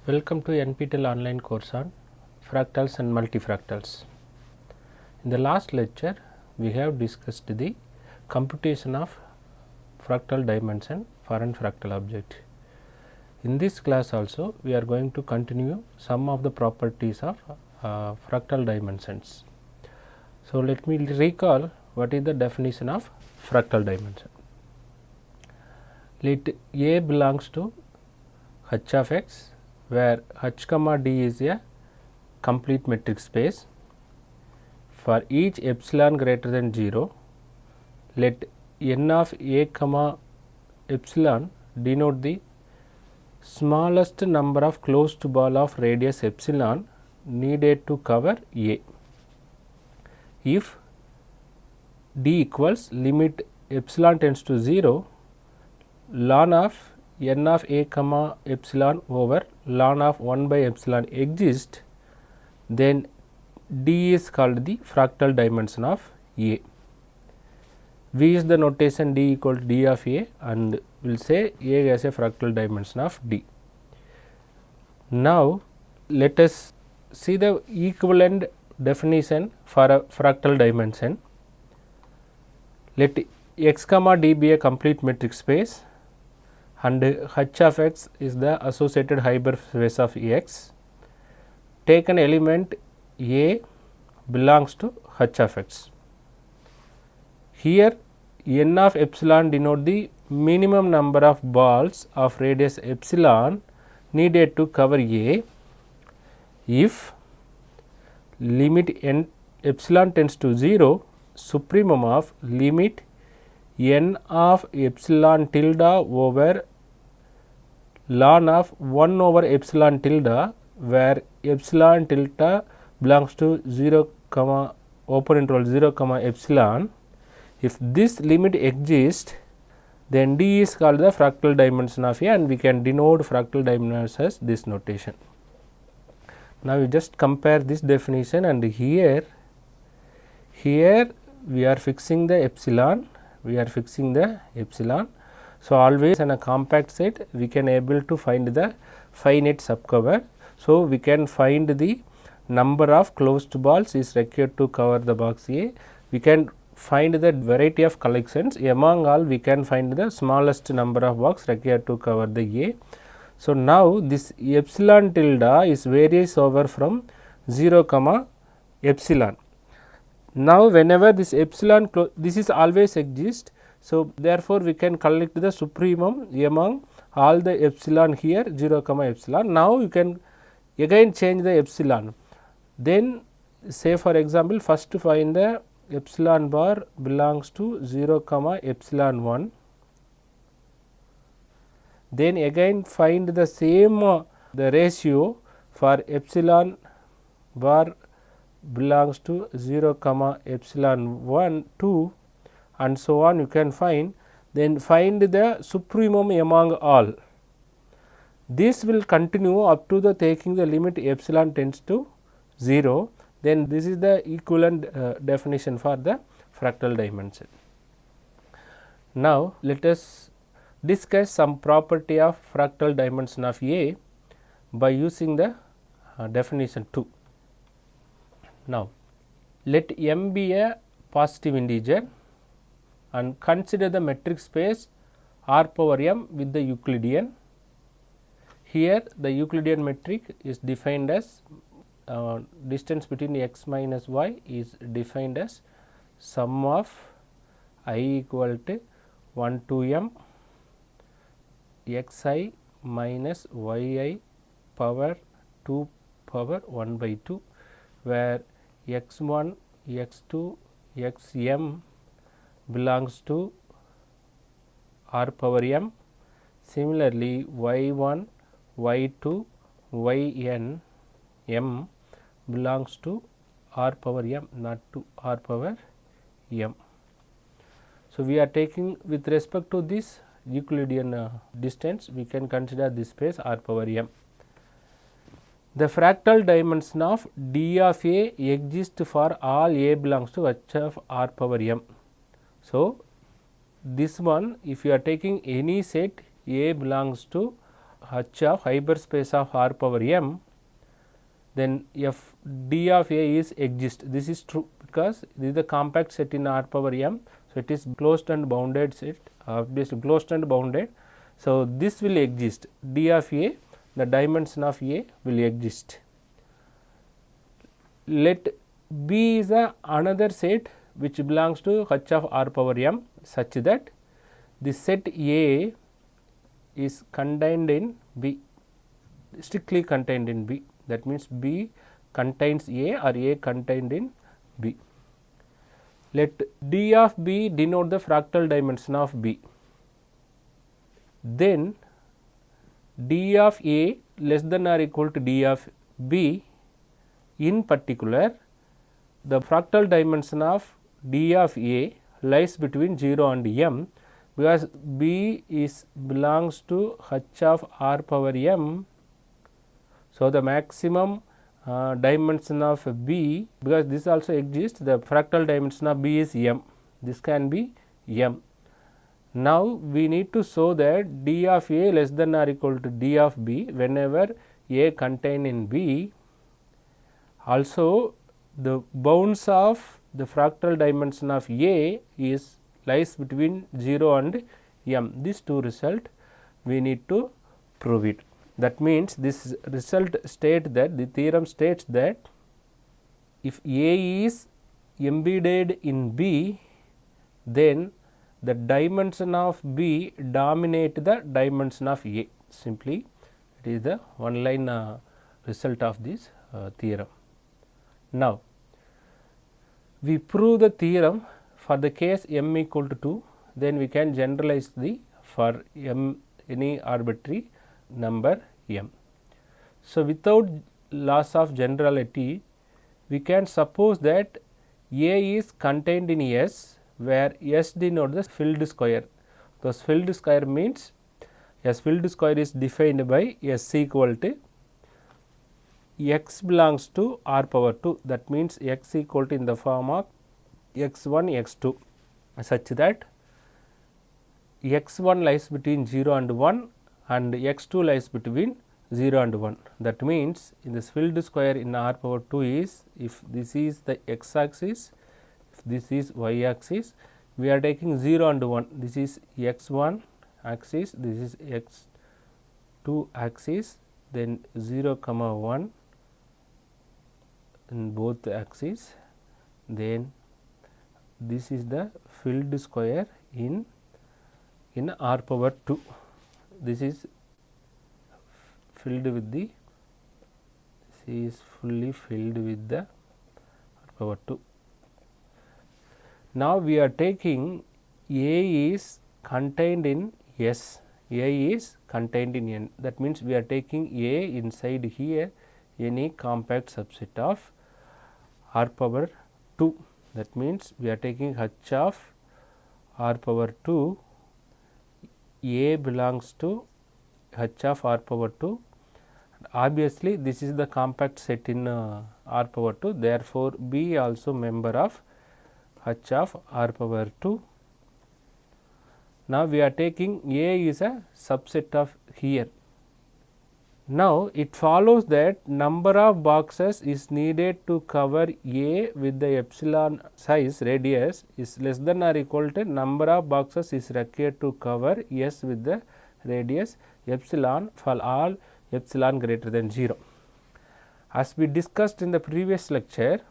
Welcome to NPTEL online course on Fractals and Multifractals. In the last lecture, we have discussed the computation of fractal dimension for an fractal object. In this class also, we are going to continue some of the properties of fractal dimensions. So, let me recall what is the definition of fractal dimension. Let A belongs to H of x, where H comma D is a complete metric space. For each epsilon greater than 0, let n of A comma epsilon denote the smallest number of closed ball of radius epsilon needed to cover A. If D equals limit epsilon tends to 0, ln of n of A comma epsilon over ln of 1 by epsilon exists, then D is called the fractal dimension of A. V is the notation D equal to D of A, and we will say A as a fractal dimension of D. Now, let us see the equivalent definition for a fractal dimension. Let x comma D be a complete metric space, and H of x is the associated hyperspace of x. Take an element A belongs to H of x. Here n of epsilon denote the minimum number of balls of radius epsilon needed to cover A. If limit n epsilon tends to 0, supremum of limit n of epsilon tilde over ln of 1 over epsilon tilde, where epsilon tilde belongs to 0 comma open interval 0 comma epsilon. If this limit exists, then D is called the fractal dimension of A, and we can denote fractal dimension as this notation. Now, you just compare this definition, and here we are fixing the epsilon. So, always in a compact set we can able to find the finite subcover. So, we can find the number of closed balls is required to cover the box A. We can find the variety of collections. Among all, we can find the smallest number of box required to cover the A. So, now this epsilon tilde is varies over from 0 comma epsilon. Now, whenever this epsilon this is always exist. So, therefore, we can collect the supremum among all the epsilon here 0 comma epsilon. Now, you can again change the epsilon. Then say for example, first to find the epsilon bar belongs to 0 comma epsilon 1. Then again find the same the ratio for epsilon bar belongs to 0 comma epsilon 1 2, and so on you can find. Then find the supremum among all. This will continue up to the taking the limit epsilon tends to 0. Then this is the equivalent definition for the fractal dimension. Now, let us discuss some property of fractal dimension of A by using the definition 2. Now, let M be a positive integer and consider the metric space R power M with the Euclidean. Here the Euclidean metric is defined as distance between x minus y is defined as sum of I equal to 1 to m xi minus yi power 2 power 1 by 2, where x1, x2, xm belongs to R power m. Similarly, y1, y2, yn m belongs to R power m, not to R power m. So, we are taking with respect to this Euclidean distance, we can consider this space R power m. The fractal dimension of D of A exists for all A belongs to H of R power m. So, this one if you are taking any set A belongs to H of hyperspace of R power m, then f d of a is exist. This is true because this is the compact set in R power m. So, it is closed and bounded set, closed and bounded. So, this will exist, d of a, the dimension of a will exist. Let B is another set which belongs to H of R power m, such that the set A is contained in B, strictly contained in B. That means B contains A or A contained in B. Let D of B denote the fractal dimension of B. Then D of A less than or equal to D of B. In particular, the fractal dimension of D of A lies between 0 and m, because B is belongs to H of R power m. So, the maximum dimension of B, because this also exists, the fractal dimension of B is m, this can be m. Now, we need to show that D of A less than or equal to D of B whenever A contained in B. Also, the bounds of the fractal dimension of A is lies between 0 and m. These two result we need to prove it. That means, this result state that the theorem states that if A is embedded in B, then the dimension of B dominate the dimension of A. Simply, it is the one line result of this theorem. Now, we prove the theorem for the case m equal to 2, then we can generalize the for m any arbitrary number m. So, without loss of generality, we can suppose that A is contained in S, where S denotes the filled square. Thus, filled square means S filled square is defined by S equal to x belongs to R power 2, that means x equal to in the form of x1 x2, such that x1 lies between 0 and 1 and x2 lies between 0 and 1. That means, in this filled square in R power 2 is, if this is the x axis, if this is y axis, we are taking 0 and 1, this is x1 axis, this is x2 axis, then 0 comma 1 in both axes, then this is the filled square in R power 2. This is filled with the, this is fully filled with the R power 2. Now, we are taking A is contained in S, A is contained in N. That means, we are taking A inside here any compact subset of R power 2. That means, we are taking H of R power 2, A belongs to H of R power 2. Obviously, this is the compact set in R power 2. Therefore, B also member of H of R power 2. Now, we are taking A is a subset of here. Now, it follows that number of boxes is needed to cover A with the epsilon size radius is less than or equal to number of boxes is required to cover S with the radius epsilon for all epsilon greater than 0. As we discussed in the previous lecture,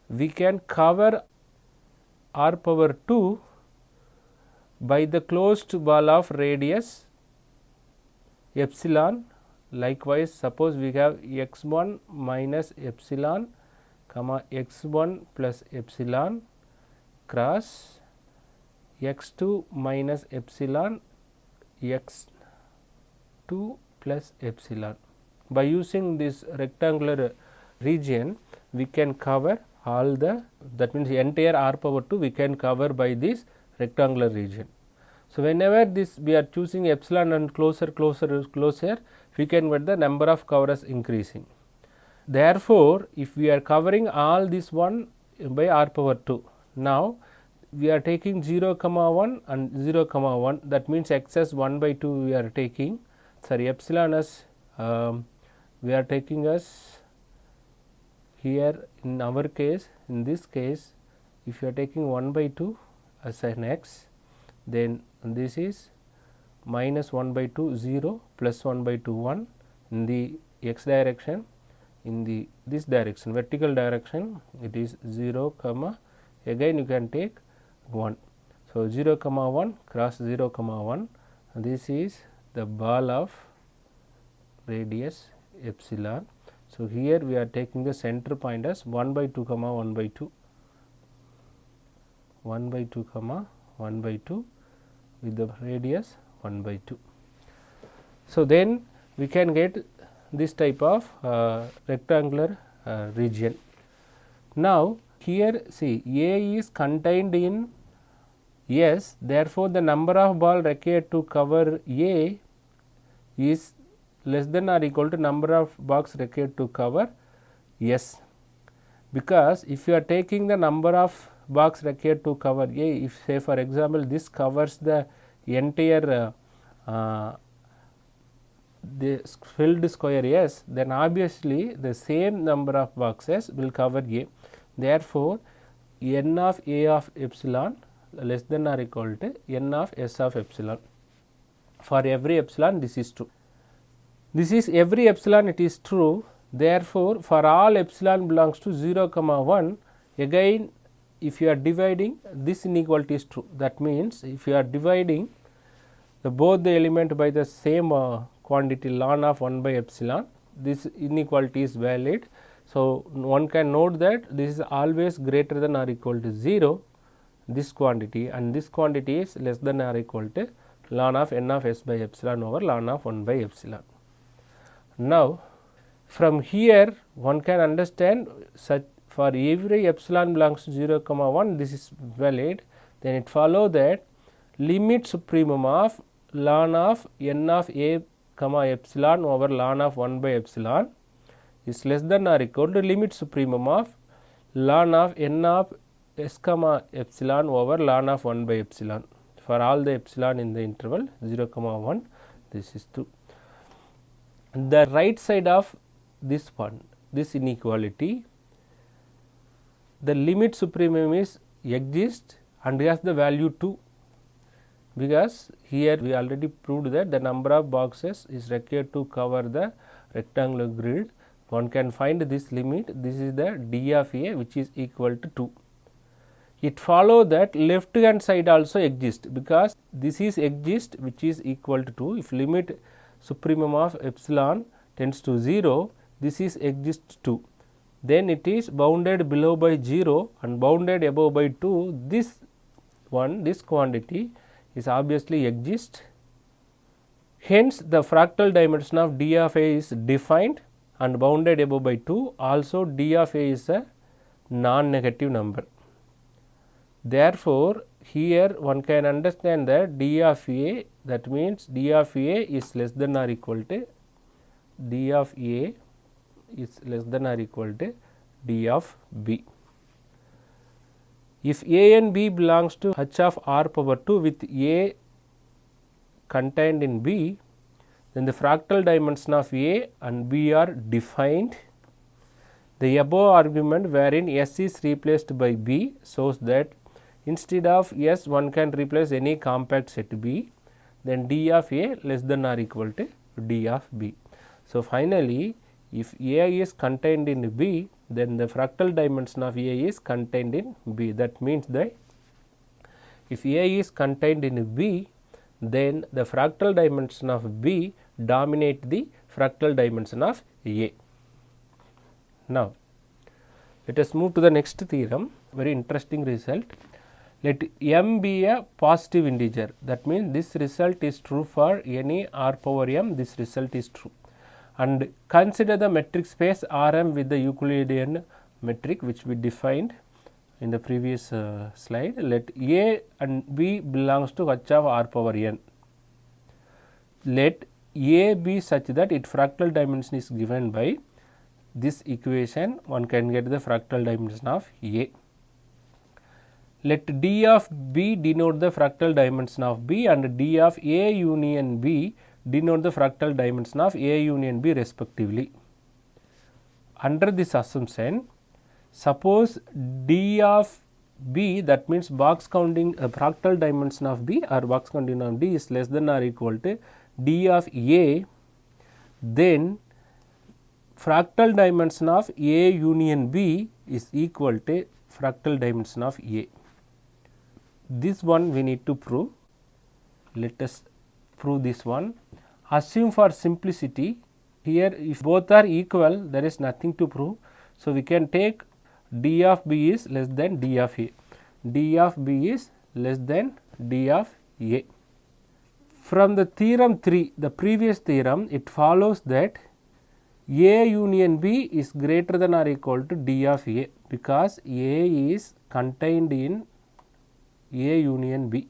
we can cover R power 2 by the closed ball of radius epsilon. Likewise, suppose we have x1 minus epsilon comma x1 plus epsilon cross x2 minus epsilon x2 plus epsilon. By using this rectangular region, we can cover all the, that means entire R power 2 we can cover by this rectangular region. So, whenever this we are choosing epsilon and closer, we can get the number of covers increasing. Therefore, if we are covering all this one by R power 2, now we are taking 0 comma 1 and 0 comma 1, that means excess 1 by 2 we are taking. sorry, epsilon as we are taking as here in our case, in this case, if you are taking 1 by 2 as an x, then this is minus 1 by 2 0 plus 1 by 2 1 in the x direction. In the this direction, vertical direction, it is 0 comma, again you can take 1. So, 0 comma 1 cross 0 comma 1, this is the ball of radius epsilon. So, here we are taking the center point as 1 by 2 comma 1 by 2, 1 by 2 comma 1 by 2 with the radius 1 by 2. So, then we can get this type of rectangular region. Now, here see A is contained in S, therefore, the number of ball required to cover A is less than or equal to number of box required to cover S, because if you are taking the number of box required to cover A, if say for example, this covers the entire the filled square S, then obviously the same number of boxes will cover A. Therefore, n of A of epsilon less than or equal to n of S of epsilon. For every epsilon, this is true. This is every epsilon, it is true. Therefore, for all epsilon belongs to 0 comma 1, again if you are dividing, this inequality is true. That means, if you are dividing both the element by the same quantity ln of 1 by epsilon, this inequality is valid. So, one can note that this is always greater than or equal to 0, this quantity, and this quantity is less than or equal to ln of n of S by epsilon over ln of 1 by epsilon. Now, from here one can understand such for every epsilon belongs to 0 comma 1, this is valid, then it follow that limit supremum of ln of n of A comma epsilon over ln of 1 by epsilon is less than or equal to limit supremum of ln of n of S comma epsilon over ln of 1 by epsilon. For all the epsilon in the interval 0 comma 1, this is true. The right side of this one, this inequality, the limit supremum is exists and has the value 2, because here we already proved that the number of boxes is required to cover the rectangular grid. One can find this limit, this is the d of A, which is equal to 2. It follows that left hand side also exists, because this is exist which is equal to 2. If limit supremum of epsilon tends to 0, this is exist 2. Then it is bounded below by 0 and bounded above by 2. This one, this quantity is obviously exist. Hence, the fractal dimension of d of A is defined and bounded above by 2. Also, d of A is a non-negative number. Therefore, here one can understand that d of A, that means d of A is less than or equal to d of A is less than or equal to d of B. If A and B belongs to h of r power 2 with A contained in B, then the fractal dimension of A and B are defined. The above argument wherein S is replaced by B shows that instead of S one can replace any compact set B, then d of A less than or equal to d of B. So, finally, if A is contained in B, then the fractal dimension of A is contained in B. That means that if A is contained in B, then the fractal dimension of B dominate the fractal dimension of A. Now, let us move to the next theorem, very interesting result. Let m be a positive integer, that means this result is true for any r power m, this result is true. And consider the metric space Rm with the Euclidean metric which we defined in the previous slide. Let A and B belongs to h of r power n. Let A be such that its fractal dimension is given by this equation, one can get the fractal dimension of A. Let d of B denote the fractal dimension of B and d of A union B denote the fractal dimension of A union B respectively. Under this assumption, suppose D of B, that means box counting fractal dimension of B or box counting of D is less than or equal to D of A, then fractal dimension of A union B is equal to fractal dimension of A. This one we need to prove. Let us prove this one. Assume for simplicity, here if both are equal, there is nothing to prove. So, we can take D of B is less than D of A. D of B is less than D of A. From the theorem 3, the previous theorem, it follows that A union B is greater than or equal to D of A, because A is contained in A union B.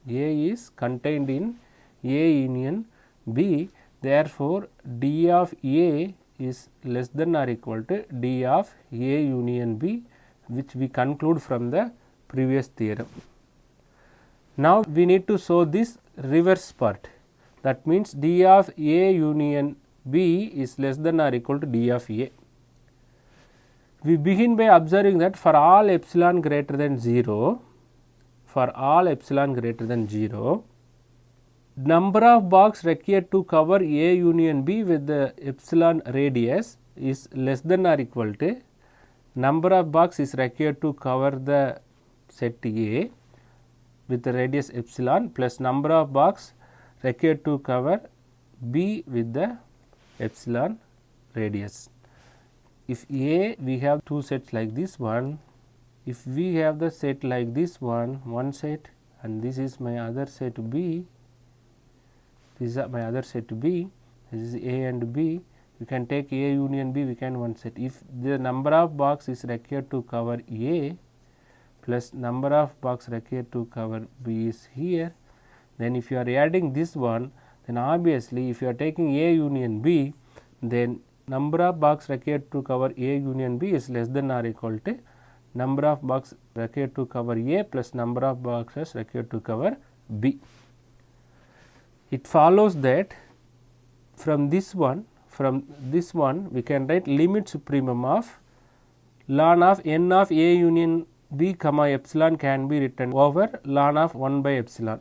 A is contained in A union B, therefore, D of A is less than or equal to D of A union B, which we conclude from the previous theorem. Now, we need to show this reverse part, that means D of A union B is less than or equal to D of A. We begin by observing that for all epsilon greater than 0, number of box required to cover A union B with the epsilon radius is less than or equal to number of box is required to cover the set A with the radius epsilon plus number of box required to cover B with the epsilon radius. If A, we have two sets like this one. If we have the set like this one set, and this is my other set B, this is my other set B, this is A and B, we can take A union B, we can one set. If the number of box is required to cover A plus number of box required to cover B is here, then if you are adding this one, then obviously if you are taking A union B, then number of box required to cover A union B is less than or equal to number of box required to cover A plus number of boxes required to cover B. It follows that from this one we can write limit supremum of ln of n of A union B comma epsilon can be written over ln of 1 by epsilon,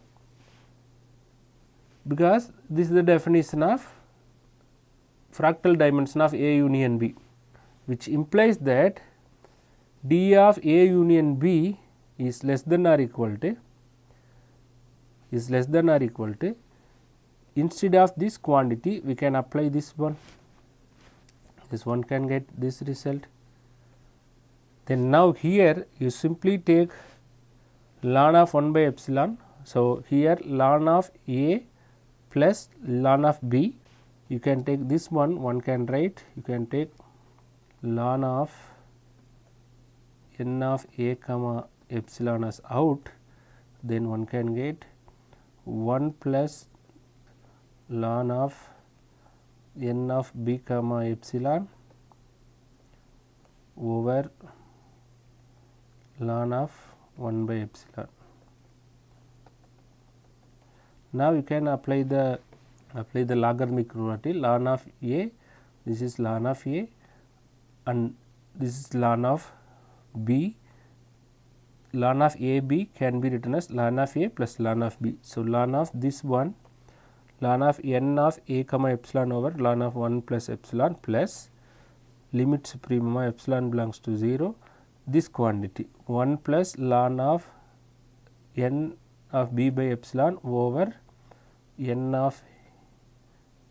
because this is the definition of fractal dimension of A union B, which implies that D of A union B is less than or equal to instead of this quantity we can apply this one can get this result. Then now here you simply take ln of 1 by epsilon. So, here ln of A plus ln of B, you can take this one can write, you can take ln of n of A comma epsilon as out, then one can get 1 plus ln of n of B comma epsilon over ln of 1 by epsilon. Now, you can apply the logarithmic property ln of A, this is ln of A and this is ln of B. Ln of A B can be written as ln of A plus ln of B. So, ln of this one, ln of n of A comma epsilon over ln of 1 plus epsilon plus limit supremum of epsilon belongs to 0, this quantity 1 plus ln of n of B by epsilon over n of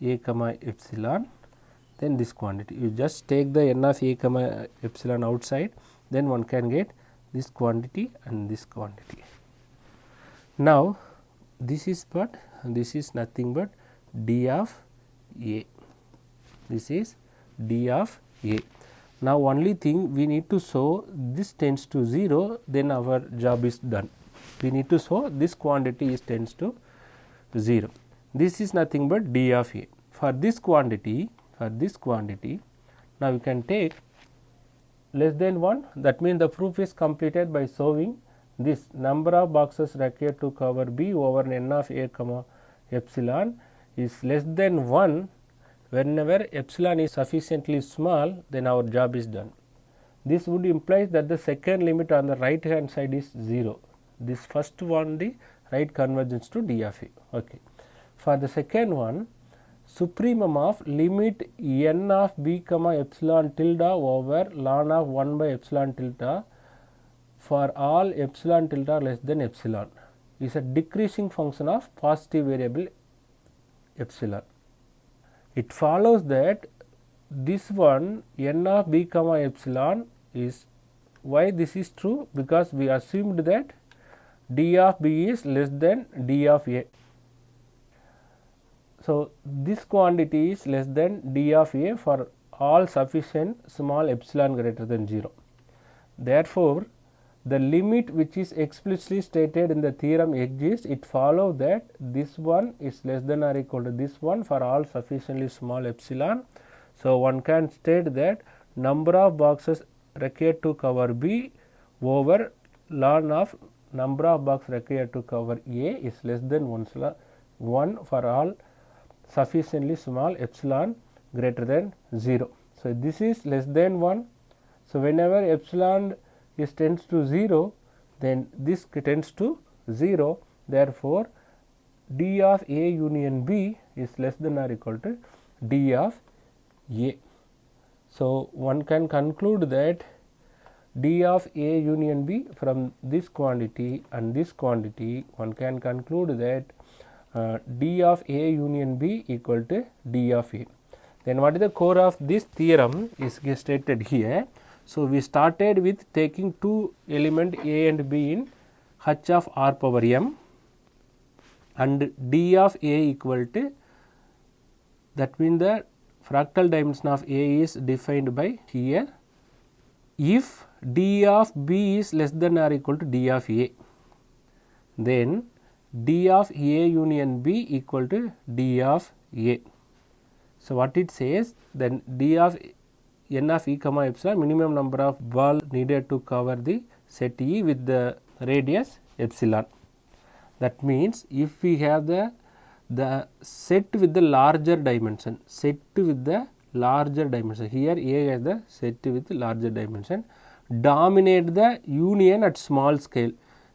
A comma epsilon, then this quantity. You just take the n of A comma epsilon outside, then one can get this quantity and this quantity. Now, this is nothing but D of A. This is D of A. Now, only thing we need to show this tends to 0, then our job is done. We need to show this quantity is tends to 0. This is nothing but D of A. For this quantity, now we can take less than 1, that means the proof is completed by showing this number of boxes required to cover B over n of A comma epsilon is less than 1, whenever epsilon is sufficiently small, then our job is done. This would imply that the second limit on the right hand side is 0. This first one, the right convergence to d of a. Okay. For the second one, supremum of limit n of b comma epsilon tilde over ln of 1 by epsilon tilde for all epsilon tilde less than epsilon is a decreasing function of positive variable epsilon. It follows that this one n of b comma epsilon is, why this is true? Because we assumed that d of b is less than d of a. So, this quantity is less than d of a for all sufficient small epsilon greater than 0. Therefore, the limit which is explicitly stated in the theorem exists. It follows that this one is less than or equal to this one for all sufficiently small epsilon. So, one can state that number of boxes required to cover B over ln of number of boxes required to cover A is less than 1 for all sufficiently small epsilon greater than 0. So, this is less than 1. So, whenever epsilon is tends to 0, then this tends to 0. Therefore, d of A union B is less than or equal to d of A. So, one can conclude that d of A union B from this quantity and this quantity, one can conclude that d of A union B equal to d of A. Then what is the core of this theorem is stated here. So, we started with taking two element A and B in h of r power m and d of A equal to, that means the fractal dimension of A is defined by here if d of B is less than or equal to d of A, then d of A union B equal to d of A. So, what it says, then d of n of e comma epsilon, minimum number of ball needed to cover the set E with the radius epsilon. That means, if we have the set with the larger dimension, here A has the set with larger dimension, dominate the union at small scale.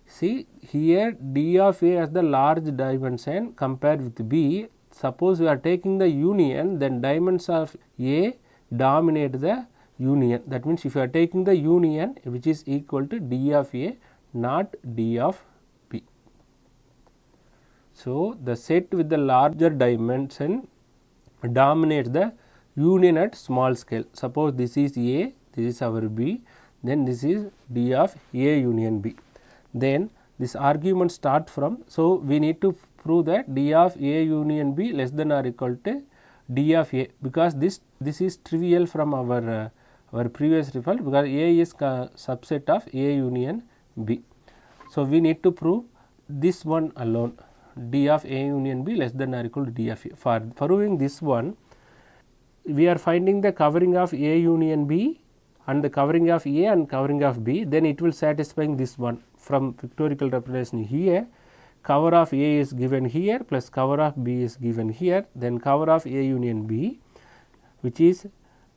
See, here d of A has the large dimension compared with B. Suppose we are taking the union, then dimensions of A dominate the union. That means, if you are taking the union which is equal to d of A, not d of B. So, the set with the larger dimension dominates the union at small scale. Suppose this is A, this is our B, then this is d of A union B. Then this argument start from, so we need to prove that d of A union B less than or equal to d of A, because this is trivial from our previous result, because A is subset of A union B. So, we need to prove this one alone, d of A union B less than or equal to d of A. For proving this one, we are finding the covering of A union B and the covering of A and covering of B, then it will satisfying this one from pictorial representation here. Cover of A is given here plus cover of B is given here, then cover of A union B which is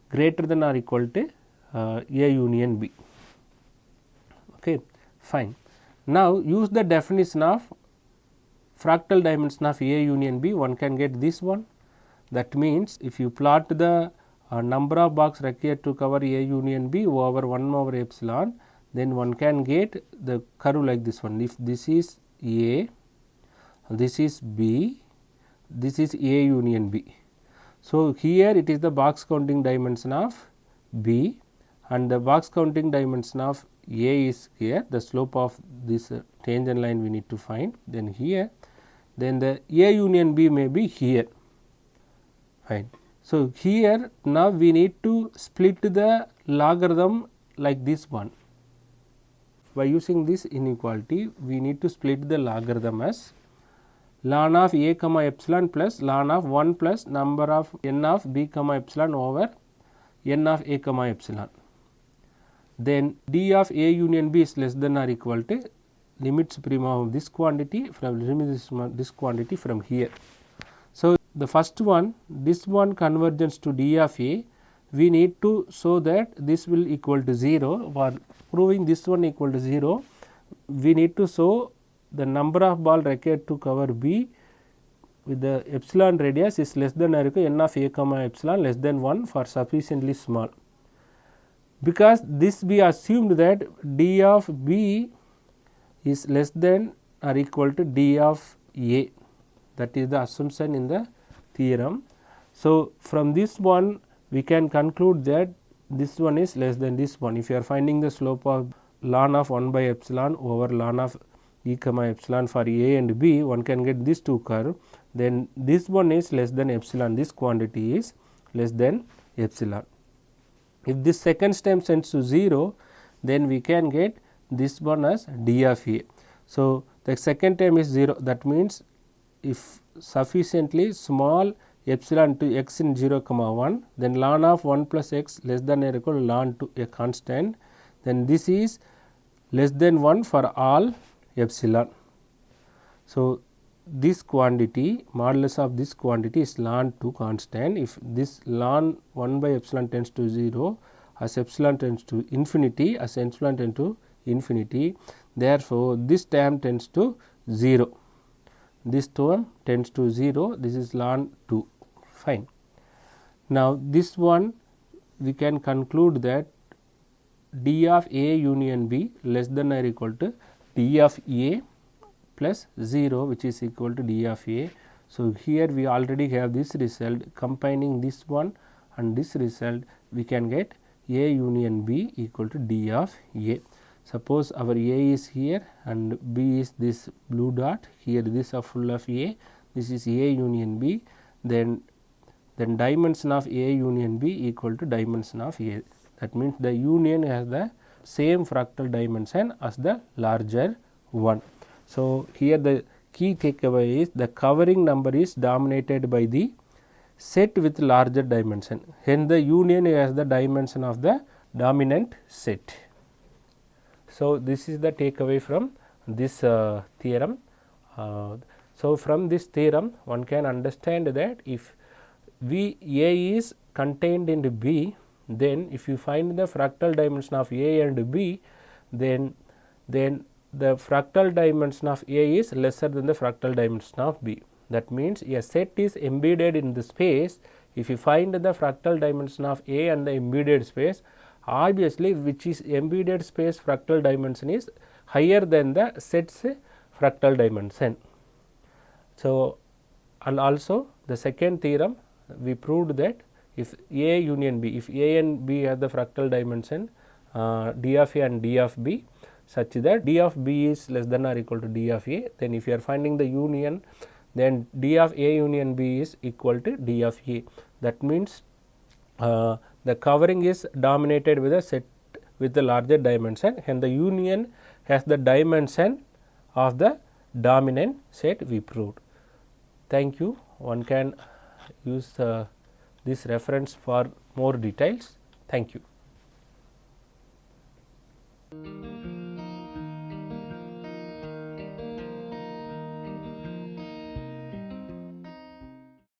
greater than or equal to A union B. Okay, fine. Now, use the definition of fractal dimension of A union B, one can get this one. That means, if you plot the number of box required to cover A union B over 1 over epsilon, then one can get the curve like this one. If this is A, this is B, this is A union B. So, here it is the box counting dimension of B and the box counting dimension of A is here, the slope of this tangent line we need to find. Then here, then the A union B may be here, fine. So, here now we need to split the logarithm like this one. By using this inequality, we need to split the logarithm as ln of A comma epsilon plus ln of 1 plus number of n of B comma epsilon over n of A comma epsilon. Then d of A union B is less than or equal to limit suprema of this quantity from limit this quantity from here. So, the first one, this one convergence to D of A, we need to show that this will equal to 0. For proving this one equal to 0, we need to show the number of ball required to cover B with the epsilon radius is less than or equal to n of A comma epsilon less than 1 for sufficiently small. Because this we assumed that D of B is less than or equal to D of A, that is the assumption in the theorem. So, from this one we can conclude that this one is less than this one. If you are finding the slope of ln of 1 by epsilon over ln of E comma epsilon for A and B, one can get these two curve, then this one is less than epsilon, this quantity is less than epsilon. If this second term tends to 0, then we can get this one as D of A. So, the second term is 0, that means if sufficiently small epsilon to x in 0 comma 1, then ln of 1 plus x less than or equal to ln to a constant, then this is less than 1 for all epsilon. So, this quantity, modulus of this quantity is ln 2 constant. If this ln 1 by epsilon tends to 0, as epsilon tends to infinity, as epsilon tends to infinity, therefore, this term tends to 0. This term tends to 0, this is ln 2, fine. Now, this one we can conclude that D of A union B less than or equal to D of A plus 0, which is equal to D of A. So, here we already have this result, combining this one and this result, we can get A union B equal to D of A. Suppose our A is here and B is this blue dot, here this are full of A, this is A union B, then dimension of A union B equal to dimension of A. That means the union has the same fractal dimension as the larger one. So, here the key takeaway is the covering number is dominated by the set with larger dimension, hence the union has the dimension of the dominant set. So, this is the takeaway from this theorem. So, from this theorem one can understand that if V A is contained in B, then if you find the fractal dimension of A and B, then the fractal dimension of A is lesser than the fractal dimension of B. That means, a set is embedded in the space. If you find the fractal dimension of A and the embedded space, obviously which is embedded space fractal dimension is higher than the set's fractal dimension. So, and also the second theorem we proved that if A union B, if A and B have the fractal dimension D of A and D of B such that D of B is less than or equal to D of A, then if you are finding the union, then D of A union B is equal to D of A. That means, the covering is dominated with a set with the larger dimension, and the union has the dimension of the dominant set we proved. Thank you. One can use this reference for more details. Thank you.